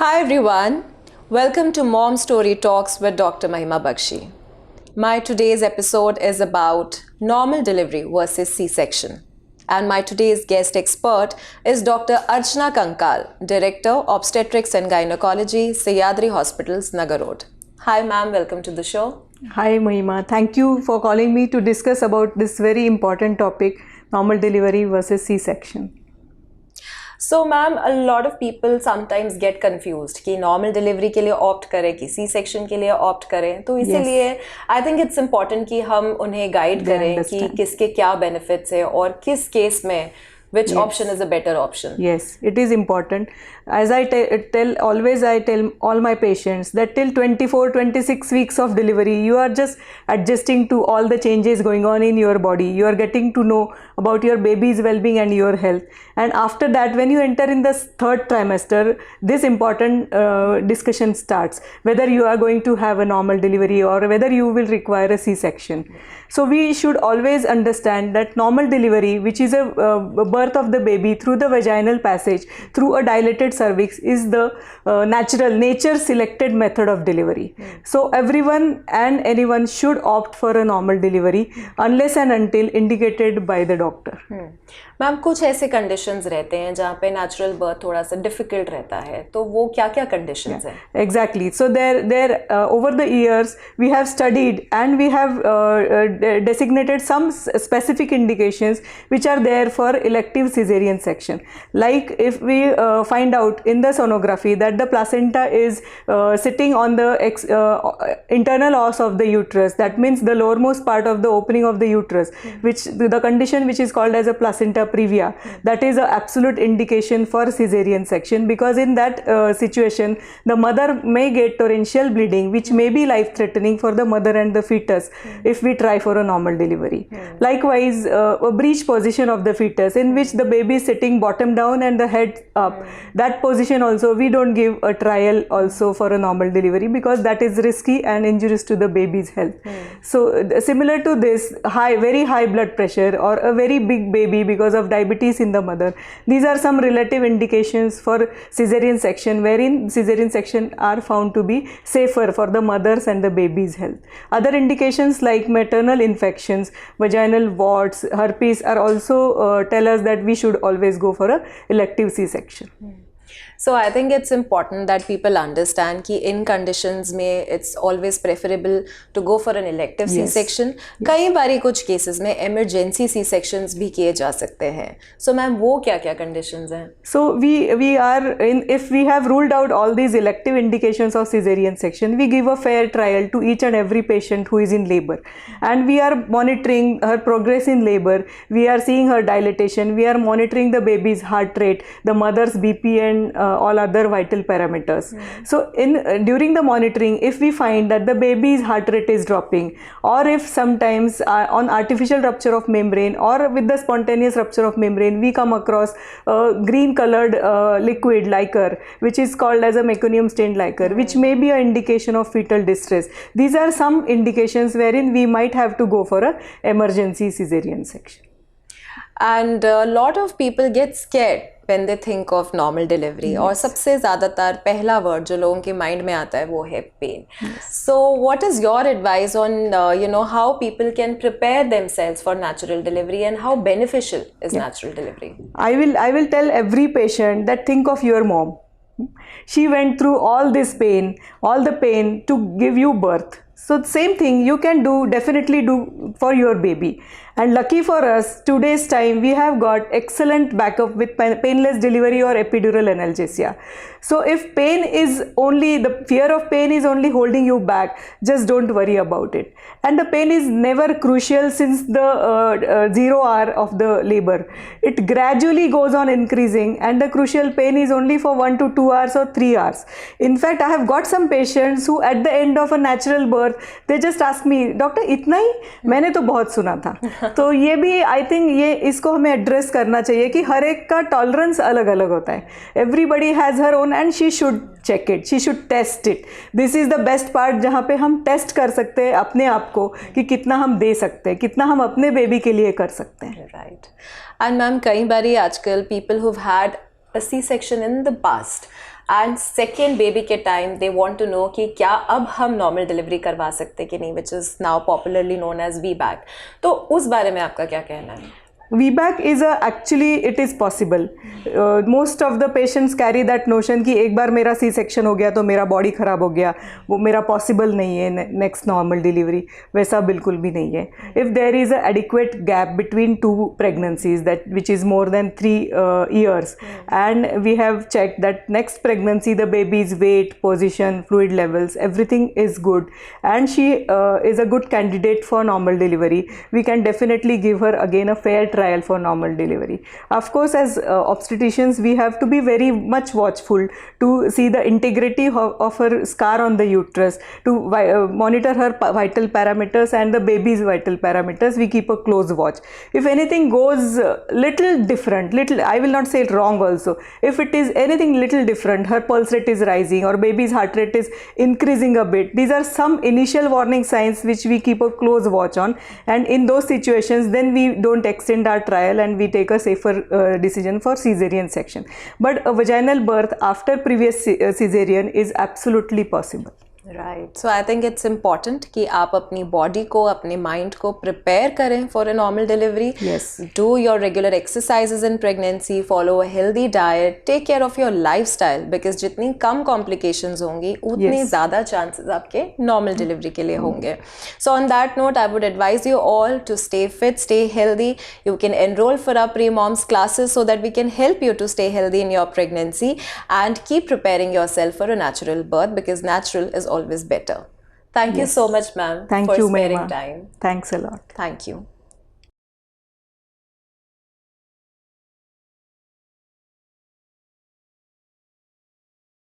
Hi everyone, welcome to Mom Story Talks with Dr. Mahima Bakshi. My today's episode is about normal delivery versus C-section. And my today's guest expert is Dr. Archana Kankal, Director, Obstetrics and Gynecology, Sahyadri Hospitals, Nagar Road. Hi ma'am, welcome to the show. Hi Mahima, thank you for calling me to discuss about this very important topic, normal delivery versus C-section. So ma'am, a lot of people sometimes get confused कि normal delivery के लिए opt करें कि C-section के लिए opt करें, तो इसीलिए I think it's important कि हम उन्हें guide करें कि किसके क्या benefits है और किस case में which option is a better option. Yes, it is important. As I tell all my patients that till 24-26 weeks of delivery, you are just adjusting to all the changes going on in your body. You are getting to know about your baby's well-being and your health. And after that, when you enter in the third trimester, this important discussion starts, whether you are going to have a normal delivery or whether you will require a C-section. So we should always understand that normal delivery, which is a birth of the baby through the vaginal passage, through a dilated cervix, is the nature selected method of delivery. So everyone and anyone should opt for a normal delivery unless and until indicated by the doctor. Ma'am कुछ ऐसे conditions रहते हैं जहाँ पे natural birth थोड़ा सा difficult रहता है, तो वो क्या-क्या कंडीशंस हैं? Exactly. So there over the years we have studied and we have designated some specific indications which are there for elective cesarean section. Like if we find out in the sonography that the placenta is sitting on the internal os of the uterus, that means the lowermost part of the opening of the uterus, which the condition which is called as a placenta previa, that is an absolute indication for cesarean section, because in that situation the mother may get torrential bleeding which may be life threatening for the mother and the fetus if we try for a normal delivery. Likewise, a breech position of the fetus in which the baby is sitting bottom down and the head up, that position also we don't give a trial also for a normal delivery because that is risky and injurious to the baby's health. So similar to this, very high blood pressure or a very big baby because of diabetes in the mother, these are some relative indications for cesarean section, wherein cesarean section are found to be safer for the mother's and the baby's health. Other indications like maternal infections, vaginal warts, herpes are also tell us that we should always go for a elective C-section. So I think it's important that people understand कि in conditions में it's always preferable to go for an elective C-section. कई बारी कुछ cases में emergency C-sections भी किए जा सकते हैं. So मैम वो क्या-क्या conditions हैं? So we are in, if we have ruled out all these elective indications of cesarean section, we give a fair trial to each and every patient who is in labor, and we are monitoring her progress in labor. We are seeing her dilatation. We are monitoring the baby's heart rate, the mother's BP and all other vital parameters. So during the monitoring, if we find that the baby's heart rate is dropping, or if sometimes on artificial rupture of membrane or with the spontaneous rupture of membrane we come across green colored liquid liquor which is called as a meconium stained liquor, which may be an indication of fetal distress. These are some indications wherein we might have to go for a emergency cesarean section. And a lot of people get scared when they think of normal delivery. और सबसे ज़्यादातर पहला word जो लोगों के mind में आता है वो है pain. So what is your advice on how people can prepare themselves for natural delivery and how beneficial is natural delivery? I will tell every patient that think of your mom. She went through all this pain, all the pain to give you birth. So same thing you can definitely do for your baby. And lucky for us, today's time we have got excellent backup with painless delivery or epidural analgesia. So if pain is only, the fear of pain is only holding you back, just don't worry about it. And the pain is never crucial since the 0 hour of the labor. It gradually goes on increasing, and the crucial pain is only for 1 to 2 hours or 3 hours. In fact, I have got some patients who at the end of a natural birth, they just ask me, doctor इतना ही? मैंने तो बहुत सुना था. तो ये भी I think इसको हमें एड्रेस करना चाहिए कि हर एक का टॉलरेंस अलग अलग होता है. Everybody has her own and she should check it, she should test it. This is the best part जहाँ पे हम टेस्ट कर सकते हैं अपने आप को कि कितना हम दे सकते हैं, कितना हम अपने बेबी के लिए कर सकते हैं. राइट. एंड मैम कई बारी आजकल people who have had a C-section in the past, and second baby के time they want to know कि क्या अब हम नॉर्मल डिलीवरी करवा सकते कि नहीं, which is now popularly known as VBAC. तो उस बारे में आपका क्या कहना है? VBAC is actually it is possible. Most of the patients carry that notion कि एक बार मेरा C-section हो गया तो मेरा बॉडी ख़राब हो गया, वो मेरा पॉसिबल नहीं है नेक्स्ट नॉर्मल डिलीवरी. वैसा बिल्कुल भी नहीं है. If there is a adequate gap between two pregnancies that which is more than 3 years, and we have checked that next pregnancy the baby's weight, position, fluid levels, everything is good, and she is a good candidate for normal delivery, we can definitely give her again a fair trial for normal delivery. Of course, as obstetricians, we have to be very much watchful to see the integrity of her scar on the uterus, to monitor her vital parameters and the baby's vital parameters. We keep a close watch. If anything goes little different, I will not say wrong also. If it is anything little different, her pulse rate is rising or baby's heart rate is increasing a bit, these are some initial warning signs which we keep a close watch on, and in those situations then we don't extend our trial and we take a safer decision for cesarean section. But a vaginal birth after previous cesarean is absolutely possible. Right. So I think it's important कि आप अपनी body को, अपने mind को prepare करें for a normal delivery. Yes. Do your regular exercises in pregnancy, follow a healthy diet, take care of your lifestyle, because जितनी कम complications होंगी उतनी Yes. ज़्यादा चांसेस आपके नॉर्मल डिलीवरी के लिए होंगे. So on that note I would advise you all to stay fit, stay healthy. You can enrol for our pre-moms classes so that we can help you to stay healthy in your pregnancy and keep preparing yourself for a natural birth, because natural is always better. Thank you so much, ma'am, Thank for you, sparing Mahima. time. Thanks a lot. Thank you.